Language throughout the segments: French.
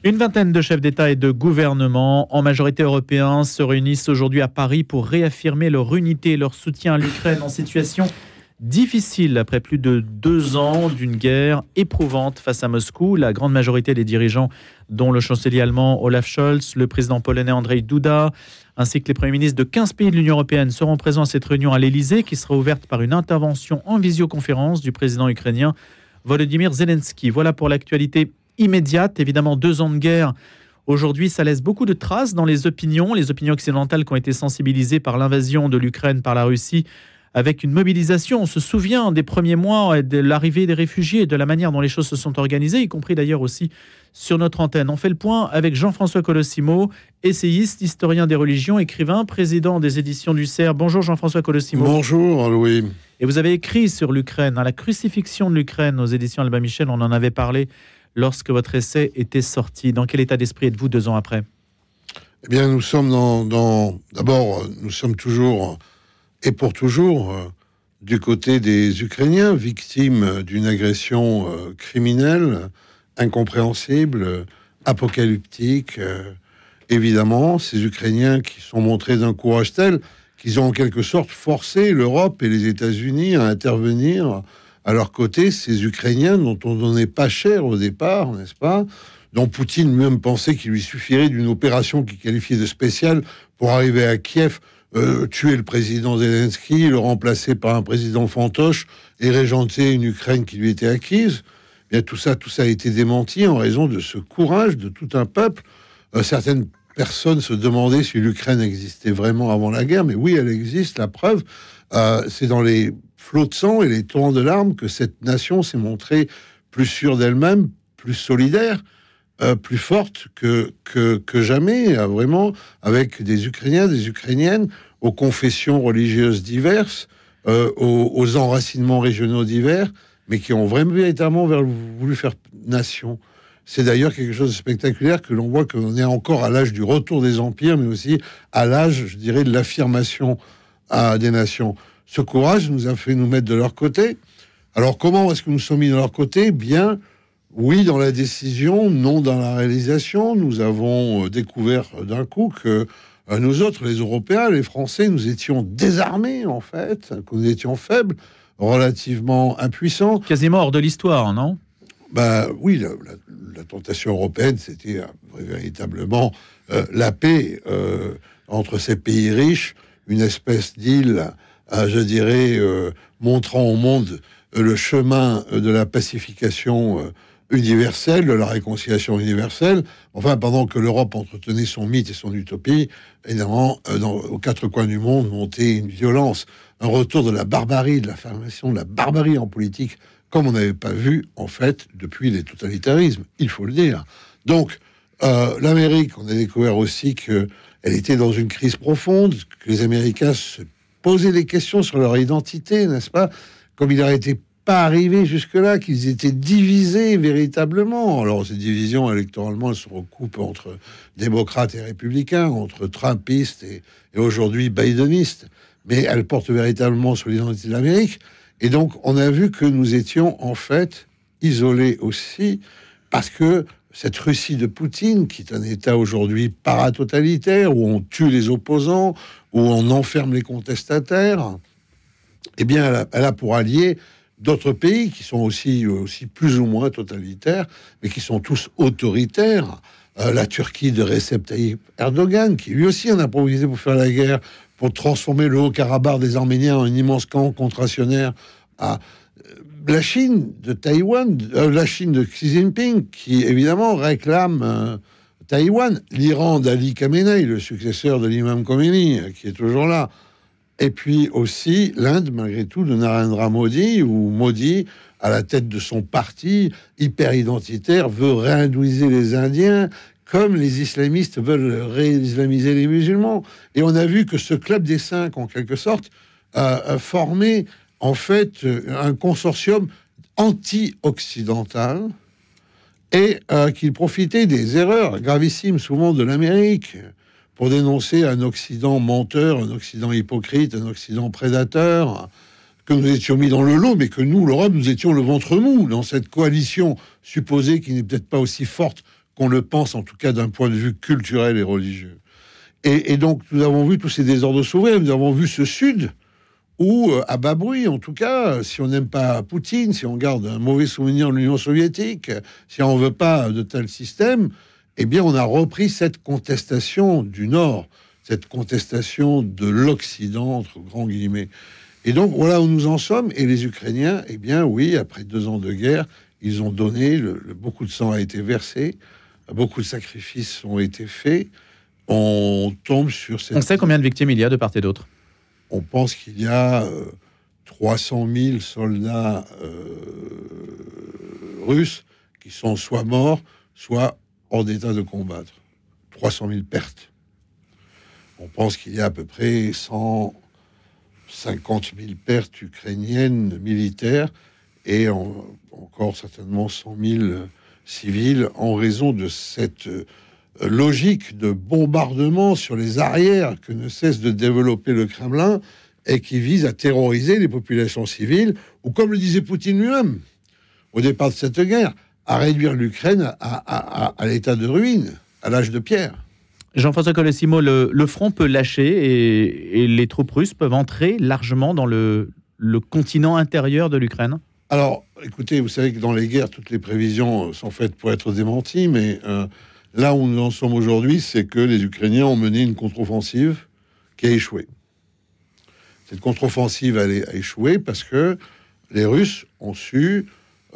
Une vingtaine de chefs d'État et de gouvernement, en majorité européens, se réunissent aujourd'hui à Paris pour réaffirmer leur unité et leur soutien à l'Ukraine en situation difficile après plus de 2 ans d'une guerre éprouvante face à Moscou. La grande majorité des dirigeants, dont le chancelier allemand Olaf Scholz, le président polonais Andrzej Duda, ainsi que les premiers ministres de 15 pays de l'Union européenne seront présents à cette réunion à l'Élysée, qui sera ouverte par une intervention en visioconférence du président ukrainien Volodymyr Zelensky. Voilà pour l'actualité immédiate. Évidemment, 2 ans de guerre. Aujourd'hui, ça laisse beaucoup de traces dans les opinions occidentales qui ont été sensibilisées par l'invasion de l'Ukraine par la Russie, avec une mobilisation. On se souvient des premiers mois et de l'arrivée des réfugiés, de la manière dont les choses se sont organisées, y compris d'ailleurs aussi sur notre antenne. On fait le point avec Jean-François Colosimo, essayiste, historien des religions, écrivain, président des éditions du CERF. Bonjour Jean-François Colosimo. Bonjour Louis. Et vous avez écrit sur l'Ukraine, la crucifixion de l'Ukraine aux éditions Albin Michel. On en avait parlé lorsque votre essai était sorti. Dans quel état d'esprit êtes-vous 2 ans après ? Eh bien, nous sommes d'abord, nous sommes toujours et pour toujours du côté des Ukrainiens, victimes d'une agression criminelle, incompréhensible, apocalyptique. Évidemment, ces Ukrainiens qui sont montrés d'un courage tel qu'ils ont en quelque sorte forcé l'Europe et les États-Unis à intervenir à leur côté, ces Ukrainiens dont on donnait pas cher au départ, n'est-ce pas ? Dont Poutine même pensait qu'il lui suffirait d'une opération qu'il qualifiait de spéciale pour arriver à Kiev, tuer le président Zelensky, le remplacer par un président fantoche et régenter une Ukraine qui lui était acquise. Bien, tout ça a été démenti en raison de ce courage de tout un peuple. Certaines personnes se demandaient si l'Ukraine existait vraiment avant la guerre, mais oui, elle existe. La preuve, c'est dans les flots de sang et les torrents de larmes que cette nation s'est montrée plus sûre d'elle-même, plus solidaire, plus forte que jamais, vraiment, avec des Ukrainiens, des Ukrainiennes, aux confessions religieuses diverses, aux enracinements régionaux divers, mais qui ont vraiment véritablement voulu faire nation. C'est d'ailleurs quelque chose de spectaculaire que l'on voit qu'on est encore à l'âge du retour des empires, mais aussi à l'âge, je dirais, de l'affirmation des nations. Ce courage nous a fait nous mettre de leur côté. Alors, comment est-ce que nous sommes mis de leur côté ? Bien, oui, dans la décision, non dans la réalisation. Nous avons découvert d'un coup que nous autres, les Européens, les Français, nous étions désarmés, en fait, que nous étions faibles, relativement impuissants. Quasiment hors de l'histoire, non ? Oui, la tentation européenne, c'était véritablement la paix entre ces pays riches, une espèce d'île, je dirais, montrant au monde le chemin de la pacification universelle, de la réconciliation universelle. Enfin, pendant que l'Europe entretenait son mythe et son utopie, évidemment, aux 4 coins du monde montait une violence, un retour de la barbarie, de l'affirmation de la barbarie en politique, comme on n'avait pas vu, en fait, depuis les totalitarismes, il faut le dire. Donc, l'Amérique, on a découvert aussi qu'elle était dans une crise profonde, que les Américains se posaient des questions sur leur identité, n'est-ce pas ? Comme il n'aurait été pas arrivé jusque-là, qu'ils étaient divisés véritablement. Alors, ces divisions, électoralement, elles se recoupent entre démocrates et républicains, entre trumpistes et aujourd'hui bidenistes, mais elles portent véritablement sur l'identité de l'Amérique. Et donc, on a vu que nous étions, en fait, isolés aussi, parce que cette Russie de Poutine, qui est un État aujourd'hui paratotalitaire, où on tue les opposants, où on enferme les contestataires, eh bien, elle a pour allié d'autres pays qui sont aussi plus ou moins totalitaires, mais qui sont tous autoritaires. La Turquie de Recep Tayyip Erdogan, qui lui aussi en a improvisé pour faire la guerre, pour transformer le Haut-Karabakh des Arméniens en un immense camp contractionnaire. La Chine de Taïwan, la Chine de Xi Jinping, qui évidemment réclame Taïwan. L'Iran d'Ali Khamenei, le successeur de l'imam Khomeini, qui est toujours là. Et puis aussi l'Inde, malgré tout, de Narendra Modi, où Modi, à la tête de son parti hyper identitaire, veut réhindouiser les Indiens, comme les islamistes veulent réislamiser les musulmans. Et on a vu que ce club des 5, en quelque sorte, a formé, en fait, un consortium anti-occidental et qu'il profitait des erreurs gravissimes, souvent de l'Amérique, pour dénoncer un Occident menteur, un Occident hypocrite, un Occident prédateur, que nous étions mis dans le lot, mais que nous, l'Europe, nous étions le ventre mou dans cette coalition supposée qui n'est peut-être pas aussi forte qu'on le pense, en tout cas d'un point de vue culturel et religieux. Et donc, nous avons vu tous ces désordres s'ouvrir, nous avons vu ce Sud, où, à bas bruit, en tout cas, si on n'aime pas Poutine, si on garde un mauvais souvenir de l'Union soviétique, si on ne veut pas de tel système, eh bien, on a repris cette contestation du Nord, cette contestation de l'Occident, entre grands guillemets. Et donc, voilà où nous en sommes. Et les Ukrainiens, eh bien, oui, après 2 ans de guerre, ils ont donné, beaucoup de sang a été versé, beaucoup de sacrifices ont été faits. On tombe sur cette... On sait combien de victimes il y a de part et d'autre? On pense qu'il y a 300 000 soldats russes qui sont soit morts, soit hors d'état de combattre. 300 000 pertes. On pense qu'il y a à peu près 150 000 pertes ukrainiennes militaires et encore certainement 100 000 civils en raison de cette logique de bombardement sur les arrières que ne cesse de développer le Kremlin et qui vise à terroriser les populations civiles, ou comme le disait Poutine lui-même au départ de cette guerre, à réduire l'Ukraine à l'état de ruine, à l'âge de pierre. Jean-François Colosimo, le front peut lâcher et les troupes russes peuvent entrer largement dans le continent intérieur de l'Ukraine? Alors, écoutez, vous savez que dans les guerres, toutes les prévisions sont faites pour être démenties, mais là où nous en sommes aujourd'hui, c'est que les Ukrainiens ont mené une contre-offensive qui a échoué. Cette contre-offensive a échoué parce que les Russes ont su,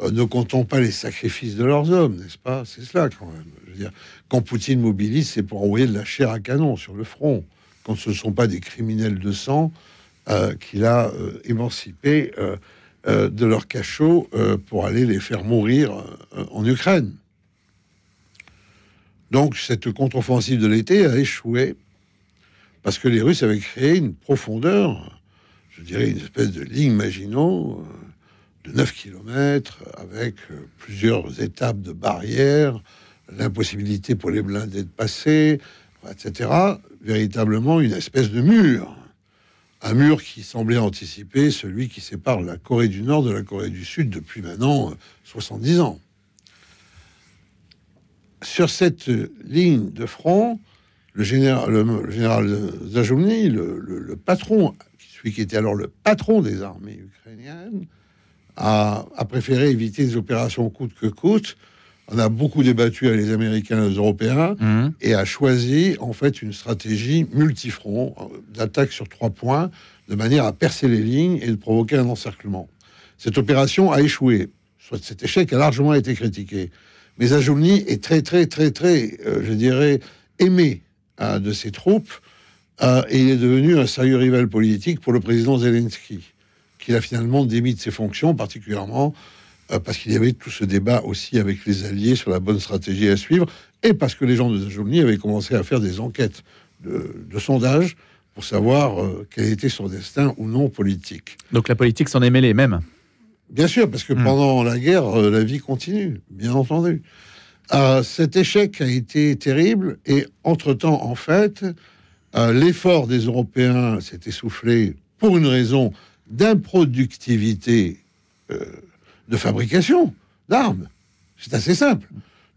ne comptons pas les sacrifices de leurs hommes, n'est-ce pas? C'est cela quand même. Je veux dire, quand Poutine mobilise, c'est pour envoyer de la chair à canon sur le front. Quand ce ne sont pas des criminels de sang qu'il a émancipés de leur cachot pour aller les faire mourir en Ukraine. Donc cette contre-offensive de l'été a échoué parce que les Russes avaient créé une profondeur, je dirais une espèce de ligne Maginot de 9 km avec plusieurs étapes de barrières, l'impossibilité pour les blindés de passer, etc. Véritablement une espèce de mur. Un mur qui semblait anticiper celui qui sépare la Corée du Nord de la Corée du Sud depuis maintenant 70 ans. Sur cette ligne de front, le général Zajumny, le patron, celui qui était alors le patron des armées ukrainiennes, a préféré éviter des opérations coûte que coûte. On a beaucoup débattu avec les Américains et les Européens et a choisi en fait une stratégie multifront d'attaque sur 3 points de manière à percer les lignes et de provoquer un encerclement. Cette opération a échoué. Soit cet échec a largement été critiqué. Mais Zajumny est très, je dirais, aimé de ses troupes et il est devenu un sérieux rival politique pour le président Zelensky, qu'il a finalement démis de ses fonctions, particulièrement parce qu'il y avait tout ce débat aussi avec les alliés sur la bonne stratégie à suivre, et parce que les gens de Zajumny avaient commencé à faire des enquêtes de sondage pour savoir quel était son destin ou non politique. Donc la politique s'en est mêlée même. Bien sûr, parce que pendant la guerre, la vie continue, bien entendu. Cet échec a été terrible, et entre-temps, en fait, l'effort des Européens s'est essoufflé pour une raison d'improductivité de fabrication d'armes. C'est assez simple.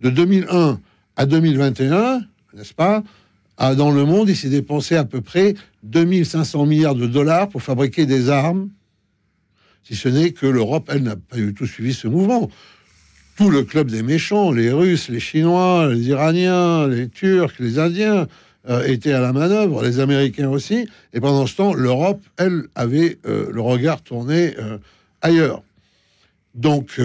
De 2001 à 2021, n'est-ce pas, dans le monde, il s'est dépensé à peu près 2500 milliards de dollars pour fabriquer des armes, si ce n'est que l'Europe, elle, n'a pas du tout suivi ce mouvement. Tout le club des méchants, les Russes, les Chinois, les Iraniens, les Turcs, les Indiens, étaient à la manœuvre, les Américains aussi, et pendant ce temps, l'Europe, elle, avait le regard tourné ailleurs. Donc,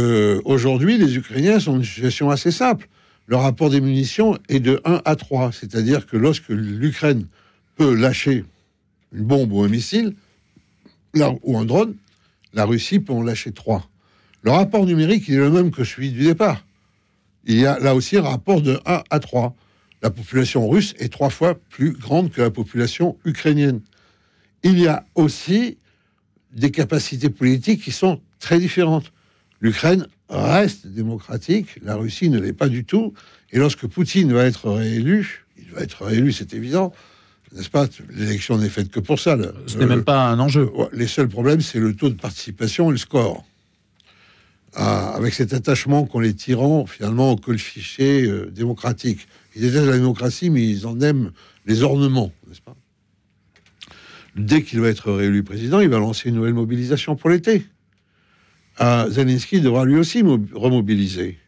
aujourd'hui, les Ukrainiens sont dans une situation assez simple. Le rapport des munitions est de 1 à 3, c'est-à-dire que lorsque l'Ukraine peut lâcher une bombe ou un missile, ou un drone, la Russie peut en lâcher 3. Le rapport numérique, il est le même que celui du départ. Il y a là aussi un rapport de 1 à 3. La population russe est 3 fois plus grande que la population ukrainienne. Il y a aussi des capacités politiques qui sont très différentes. L'Ukraine reste démocratique, la Russie ne l'est pas du tout. Et lorsque Poutine va être réélu, il va être réélu, c'est évident, n'est-ce pas? L'élection n'est faite que pour ça. Ce n'est même pas un enjeu. Les seuls problèmes, c'est le taux de participation et le score. avec cet attachement qu'ont les tyrans, finalement, au col-fiché démocratique. Ils détestent la démocratie, mais ils en aiment les ornements, n'est-ce pas? Dès qu'il va être réélu président, il va lancer une nouvelle mobilisation pour l'été. Zelensky devra lui aussi remobiliser.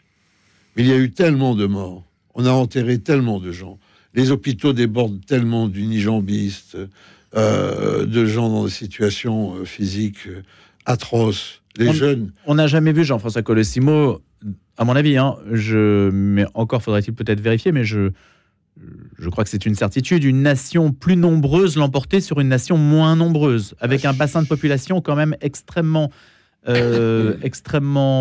Mais il y a eu tellement de morts. On a enterré tellement de gens. Les hôpitaux débordent tellement d'unijambistes, de gens dans des situations physiques atroces. Les jeunes... On n'a jamais vu Jean-François Colosimo, à mon avis, hein, mais encore faudrait-il peut-être vérifier, mais je crois que c'est une certitude, une nation plus nombreuse l'emporter sur une nation moins nombreuse, avec un bassin de population quand même extrêmement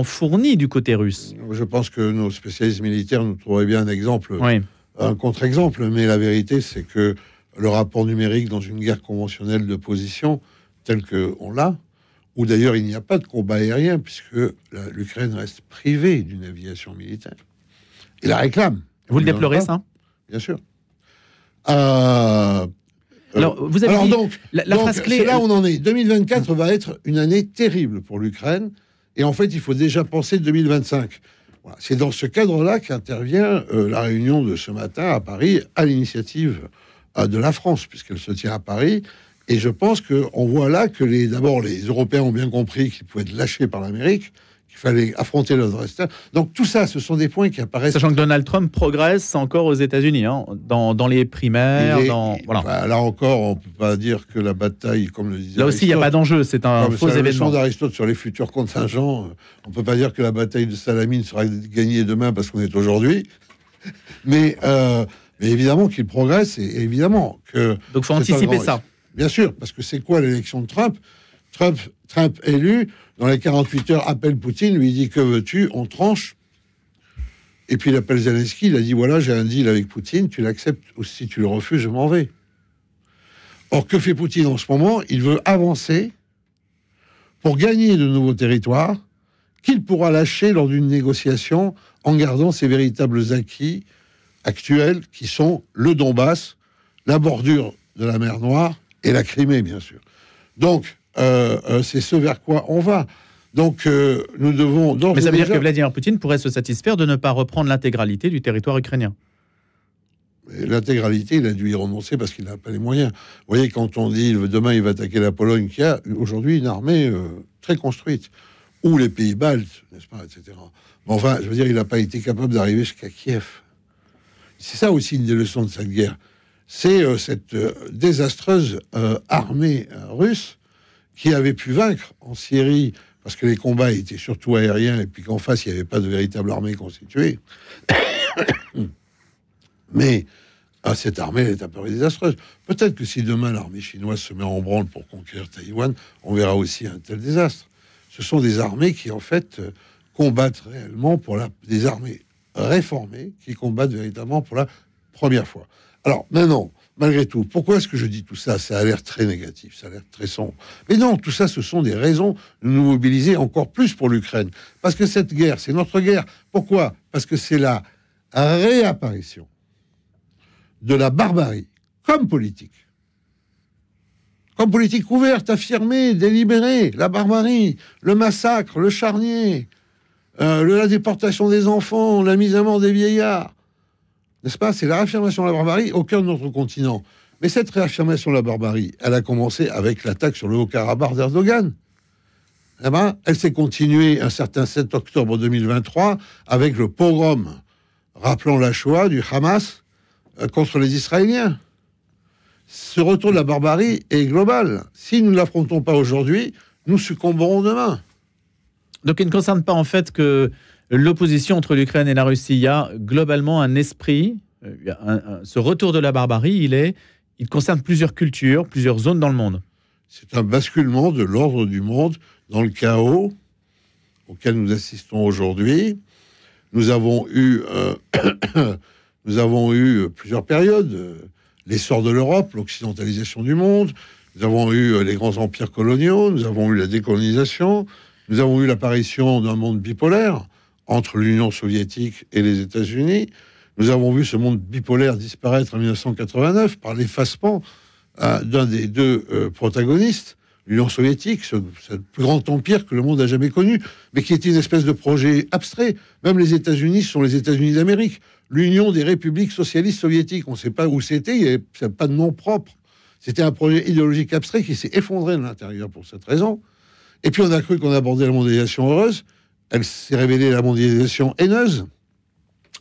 fourni du côté russe. Je pense que nos spécialistes militaires nous trouveraient bien un exemple, oui. Un contre-exemple, mais la vérité, c'est que le rapport numérique dans une guerre conventionnelle de position, telle qu'on l'a, où d'ailleurs il n'y a pas de combat aérien, puisque l'Ukraine reste privée d'une aviation militaire, et la réclame. Vous le déplorez, ça? Bien sûr. Alors, vous avez dit, donc, la phrase clé... C'est là où on en est. 2024 va être une année terrible pour l'Ukraine, et en fait, il faut déjà penser 2025. Voilà. C'est dans ce cadre-là qu'intervient la réunion de ce matin à Paris, à l'initiative de la France, puisqu'elle se tient à Paris. Et je pense qu'on voit là que d'abord, les Européens ont bien compris qu'ils pouvaient être lâchés par l'Amérique, qu'il fallait affronter l'adversaire. Donc tout ça, ce sont des points qui apparaissent... Sachant que Donald Trump progresse encore aux États-Unis, hein, dans les primaires. Voilà. Bah, là encore, on ne peut pas dire que la bataille, comme le disait là aussi, il n'y a pas d'enjeu, c'est un faux événement. La leçon d'Aristote sur les futurs contingents, on ne peut pas dire que la bataille de Salamine sera gagnée demain parce qu'on est aujourd'hui. Mais évidemment qu'il progresse, et évidemment que... Donc il faut anticiper ça. Bien sûr, parce que c'est quoi l'élection de Trump? Trump élu, dans les 48 heures, appelle Poutine, lui dit « Que veux-tu ?» On tranche. Et puis il appelle Zelensky, il a dit « Voilà, j'ai un deal avec Poutine, tu l'acceptes, ou si tu le refuses, je m'en vais. » Or, que fait Poutine en ce moment? Il veut avancer pour gagner de nouveaux territoires qu'il pourra lâcher lors d'une négociation en gardant ses véritables acquis actuels, qui sont le Donbass, la bordure de la mer Noire et la Crimée, bien sûr. Donc, c'est ce vers quoi on va. Donc, nous devons... Mais ça veut dire que Vladimir Poutine pourrait se satisfaire de ne pas reprendre l'intégralité du territoire ukrainien. L'intégralité, il a dû y renoncer parce qu'il n'a pas les moyens. Vous voyez, quand on dit demain il va attaquer la Pologne, qui a aujourd'hui une armée très construite, ou les pays baltes, n'est-ce pas, etc. Mais enfin, je veux dire, il n'a pas été capable d'arriver jusqu'à Kiev. C'est ça aussi une des leçons de cette guerre. C'est cette désastreuse armée russe qui avait pu vaincre en Syrie, parce que les combats étaient surtout aériens, et puis qu'en face, il n'y avait pas de véritable armée constituée. Mais cette armée, elle est un peu désastreuse. Peut-être que si demain, l'armée chinoise se met en branle pour conquérir Taïwan, on verra aussi un tel désastre. Ce sont des armées qui, en fait, combattent réellement des armées réformées, qui combattent véritablement pour la première fois. Alors, maintenant, malgré tout, pourquoi est-ce que je dis tout ça? Ça a l'air très négatif, ça a l'air très sombre. Mais non, tout ça, ce sont des raisons de nous mobiliser encore plus pour l'Ukraine. Parce que cette guerre, c'est notre guerre. Pourquoi? Parce que c'est la réapparition de la barbarie, comme politique ouverte, affirmée, délibérée, la barbarie, le massacre, le charnier, la déportation des enfants, la mise à mort des vieillards. N'est-ce pas? C'est la réaffirmation de la barbarie au cœur de notre continent. Mais cette réaffirmation de la barbarie, elle a commencé avec l'attaque sur le Haut-Karabakh d'Erdogan. Eh ben, elle s'est continuée un certain 7 octobre 2023 avec le pogrom rappelant la Shoah du Hamas contre les Israéliens. Ce retour de la barbarie est global. Si nous ne l'affrontons pas aujourd'hui, nous succomberons demain. Donc il ne concerne pas en fait que l'opposition entre l'Ukraine et la Russie. Il y a globalement un esprit, ce retour de la barbarie, il concerne plusieurs cultures, plusieurs zones dans le monde. C'est un basculement de l'ordre du monde dans le chaos auquel nous assistons aujourd'hui. Nous avons eu plusieurs périodes. L'essor de l'Europe, l'occidentalisation du monde. Nous avons eu les grands empires coloniaux. Nous avons eu la décolonisation. Nous avons eu l'apparition d'un monde bipolaire entre l'Union soviétique et les États-Unis. Nous avons vu ce monde bipolaire disparaître en 1989 par l'effacement d'un des deux protagonistes, l'Union soviétique, ce plus grand empire que le monde a jamais connu, mais qui était une espèce de projet abstrait. Même les États-Unis sont les États-Unis d'Amérique. L'Union des républiques socialistes soviétiques, on ne sait pas où c'était, il n'y avait pas de nom propre. C'était un projet idéologique abstrait qui s'est effondré de l'intérieur pour cette raison. Et puis on a cru qu'on abordait la mondialisation heureuse. Elle s'est révélée la mondialisation haineuse.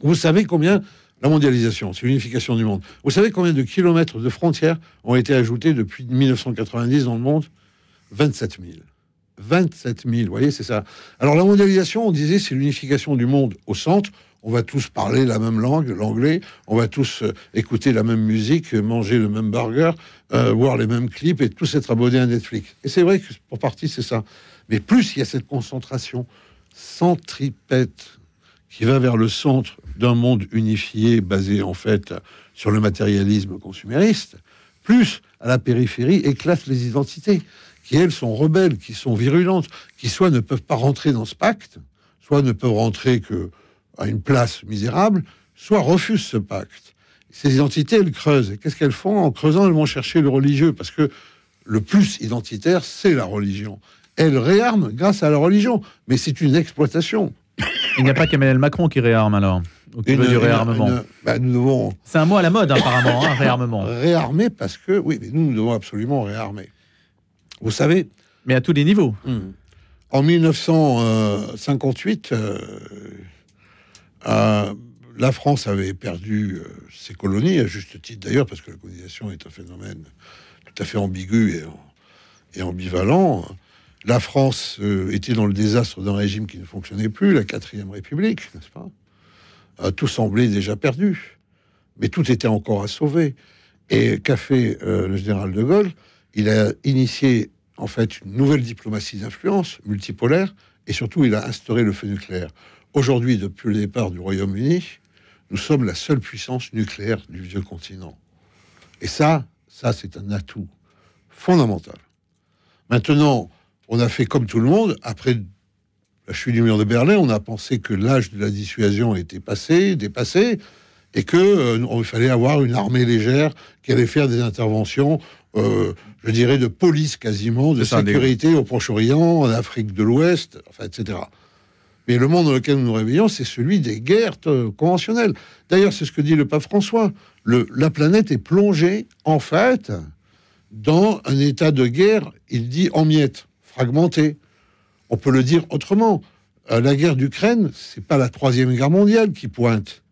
Vous savez combien... La mondialisation, c'est l'unification du monde. Vous savez combien de kilomètres de frontières ont été ajoutés depuis 1990 dans le monde? 27 000. 27 000, vous voyez, c'est ça. Alors la mondialisation, on disait, c'est l'unification du monde au centre. On va tous parler la même langue, l'anglais. On va tous écouter la même musique, manger le même burger, voir les mêmes clips et tous être abonnés à Netflix. Et c'est vrai que pour partie, c'est ça. Mais plus il y a cette concentration centripète qui va vers le centre d'un monde unifié basé en fait sur le matérialisme consumériste, plus à la périphérie éclatent les identités qui, elles, sont rebelles, qui sont virulentes, qui soit ne peuvent pas rentrer dans ce pacte, soit ne peuvent rentrer qu'à une place misérable, soit refusent ce pacte. Ces identités, elles creusent. Et qu'est-ce qu'elles font? En creusant, elles vont chercher le religieux, parce que le plus identitaire, c'est la religion. Elles réarment grâce à la religion, mais c'est une exploitation. Il n'y a pas qu'Emmanuel Macron qui réarme alors, ou qui veut du réarmement. Nous devons... C'est un mot à la mode apparemment, réarmement. Réarmer parce que, oui, mais nous devons absolument réarmer. Vous savez... Mais à tous les niveaux. En 1958, la France avait perdu ses colonies, à juste titre d'ailleurs, parce que la colonisation est un phénomène tout à fait ambigu et ambivalent. La France était dans le désastre d'un régime qui ne fonctionnait plus, la 4e République, n'est-ce pas? Tout semblait déjà perdu, mais tout était encore à sauver. Et qu'a fait le général de Gaulle? Il a initié en fait une nouvelle diplomatie d'influence multipolaire, et surtout il a instauré le feu nucléaire. Aujourd'hui, depuis le départ du Royaume-Uni, nous sommes la seule puissance nucléaire du vieux continent. Et ça c'est un atout fondamental. Maintenant, on a fait comme tout le monde. Après la chute du mur de Berlin, on a pensé que l'âge de la dissuasion était dépassé, et que il fallait avoir une armée légère qui allait faire des interventions, je dirais, de police quasiment, de sécurité au Proche-Orient, en Afrique de l'Ouest, enfin, etc. Mais le monde dans lequel nous nous réveillons, c'est celui des guerres conventionnelles. D'ailleurs, c'est ce que dit le pape François. La planète est plongée, en fait, dans un état de guerre, il dit, en miettes, fragmenté. On peut le dire autrement. La guerre d'Ukraine, c'est pas la 3e guerre mondiale qui pointe.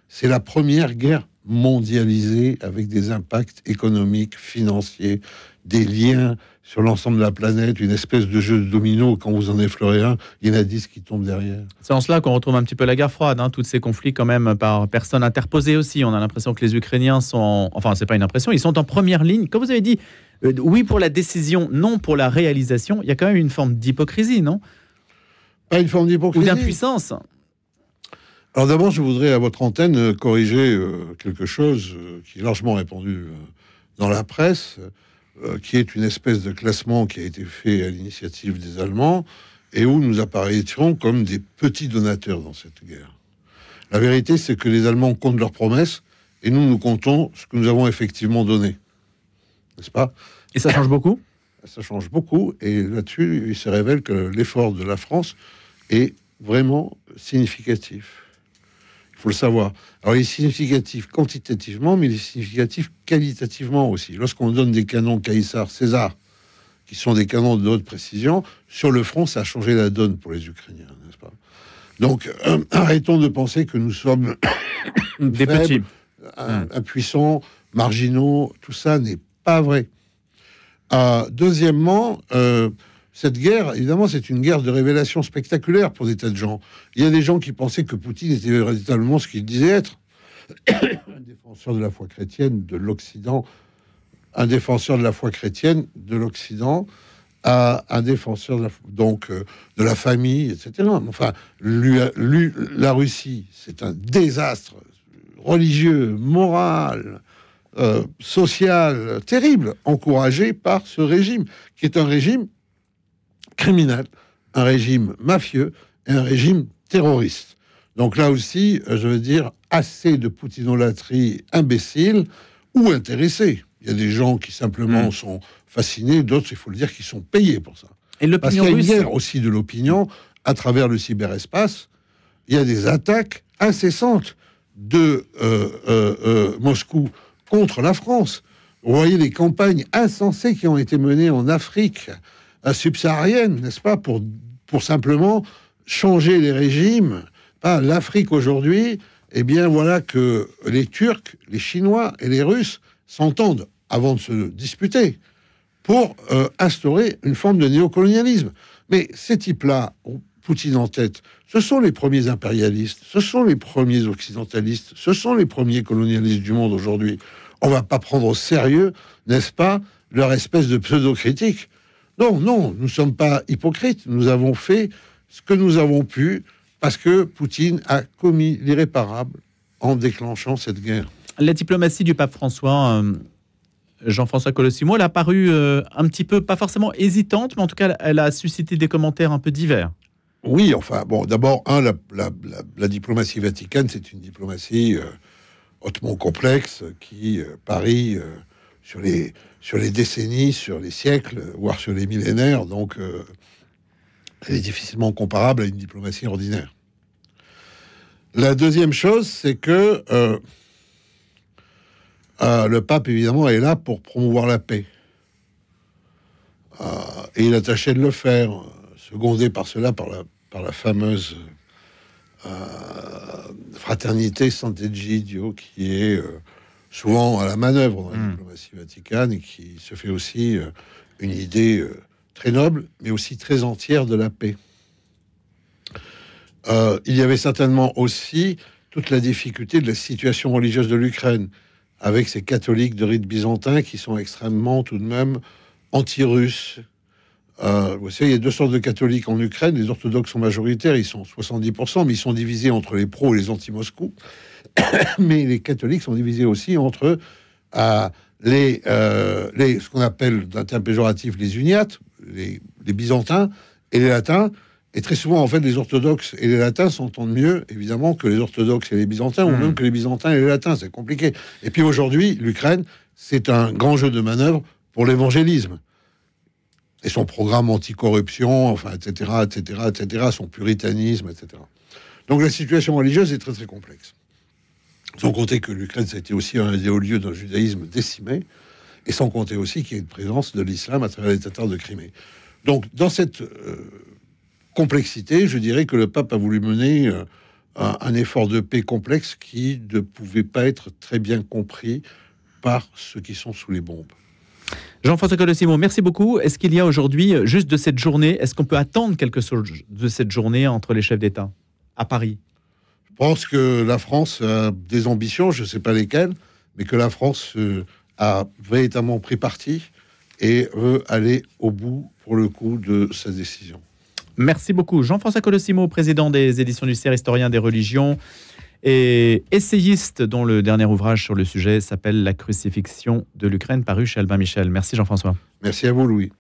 C'est la première guerre mondialisée avec des impacts économiques, financiers, des liens sur l'ensemble de la planète, une espèce de jeu de domino. Quand vous en effleurez un, il y en a 10 qui tombent derrière. C'est en cela qu'on retrouve un petit peu la guerre froide, tous ces conflits quand même par personnes interposées aussi. On a l'impression que les Ukrainiens sont... Enfin, c'est pas une impression, ils sont en première ligne. Comme vous avez dit, oui pour la décision, non pour la réalisation. Il y a quand même une forme d'hypocrisie, non? Pas une forme d'hypocrisie. Ou d'impuissance. Alors d'abord, je voudrais à votre antenne corriger quelque chose qui est largement répandu dans la presse, qui est une espèce de classement qui a été fait à l'initiative des Allemands et où nous apparaîtrons comme des petits donateurs dans cette guerre. La vérité, c'est que les Allemands comptent leurs promesses et nous comptons ce que nous avons effectivement donné. N'est-ce pas? Et ça change beaucoup? Ça change beaucoup, et là-dessus, il se révèle que l'effort de la France est vraiment significatif. Il faut le savoir. Alors, il est significatif quantitativement, mais il est significatif qualitativement aussi. Lorsqu'on donne des canons Caesar, César, qui sont des canons de haute précision, sur le front, ça a changé la donne pour les Ukrainiens, n'est-ce pas? Donc, arrêtons de penser que nous sommes des faibles, petits, impuissants, marginaux. Tout ça n'est pas vrai. Deuxièmement, cette guerre, évidemment, c'est une guerre de révélation spectaculaire pour des tas de gens. Il y a des gens qui pensaient que Poutine était véritablement ce qu'il disait être. Un défenseur de la foi chrétienne de l'Occident, un défenseur de la foi chrétienne de l'Occident, un défenseur de la famille, etc. Enfin, la Russie, c'est un désastre religieux, moral, social, terrible, encouragé par ce régime, qui est un régime criminel, un régime mafieux et un régime terroriste. Donc là aussi, je veux dire, assez de poutinolâtrie imbécile ou intéressée. Il y a des gens qui simplement sont fascinés, d'autres, il faut le dire, qui sont payés pour ça. Et Parce qu'il y a une guerre aussi de l'opinion à travers le cyberespace. Il y a des attaques incessantes de Moscou contre la France. Vous voyez les campagnes insensées qui ont été menées en Afrique subsaharienne, n'est-ce pas, pour simplement changer les régimes. L'Afrique aujourd'hui, eh bien voilà que les Turcs, les Chinois et les Russes s'entendent avant de se disputer pour instaurer une forme de néocolonialisme. Mais ces types-là, Poutine en tête, ce sont les premiers impérialistes, ce sont les premiers occidentalistes, ce sont les premiers colonialistes du monde aujourd'hui. On ne va pas prendre au sérieux, n'est-ce pas, leur espèce de pseudo-critique. Non, nous ne sommes pas hypocrites. Nous avons fait ce que nous avons pu parce que Poutine a commis l'irréparable en déclenchant cette guerre. La diplomatie du pape François, Jean-François Colosimo, elle a paru un petit peu, pas forcément hésitante, mais en tout cas, elle a suscité des commentaires un peu divers. Oui, enfin, bon, d'abord, la diplomatie vaticane, c'est une diplomatie hautement complexe qui parie sur les décennies, sur les siècles, voire sur les millénaires. Donc, elle est difficilement comparable à une diplomatie ordinaire. La deuxième chose, c'est que le pape, évidemment, est là pour promouvoir la paix. Et il a tâché de le faire, secondé par cela, par la fameuse fraternité Sant'Egidio, qui est souvent à la manœuvre dans la diplomatie vaticane et qui se fait aussi une idée très noble, mais aussi très entière de la paix. Il y avait certainement aussi toute la difficulté de la situation religieuse de l'Ukraine, avec ces catholiques de rite byzantin qui sont extrêmement, tout de même, anti-russes. Vous savez, il y a deux sortes de catholiques en Ukraine. Les orthodoxes sont majoritaires, ils sont 70%, mais ils sont divisés entre les pros et les anti-Moscou. Mais les catholiques sont divisés aussi entre ce qu'on appelle, d'un terme péjoratif, les uniates, les byzantins et les latins. Et très souvent, en fait, les orthodoxes et les latins s'entendent mieux, évidemment, que les orthodoxes et les byzantins, ou même que les byzantins et les latins. C'est compliqué. Et puis aujourd'hui, l'Ukraine, c'est un grand jeu de manœuvre pour l'évangélisme. Et son programme anticorruption, enfin, etc., son puritanisme, etc. Donc la situation religieuse est très, très complexe. Sans compter que l'Ukraine, ça a été aussi un des hauts lieux d'un judaïsme décimé, et sans compter aussi qu'il y a une présence de l'islam à travers les Tatars de Crimée. Donc, dans cette complexité, je dirais que le pape a voulu mener un effort de paix complexe qui ne pouvait pas être très bien compris par ceux qui sont sous les bombes. Jean-François Colosimo, merci beaucoup. Est-ce qu'il y a aujourd'hui, juste de cette journée, est-ce qu'on peut attendre quelque chose de cette journée entre les chefs d'État à Paris? Je pense que la France a des ambitions, je ne sais pas lesquelles, mais que la France a véritablement pris parti et veut aller au bout, pour le coup, de sa décision. Merci beaucoup. Jean-François Colosimo, président des éditions du CERF, historien des religions et essayiste dont le dernier ouvrage sur le sujet s'appelle « La crucifixion de l'Ukraine » paru chez Albin Michel. Merci Jean-François. Merci à vous Louis.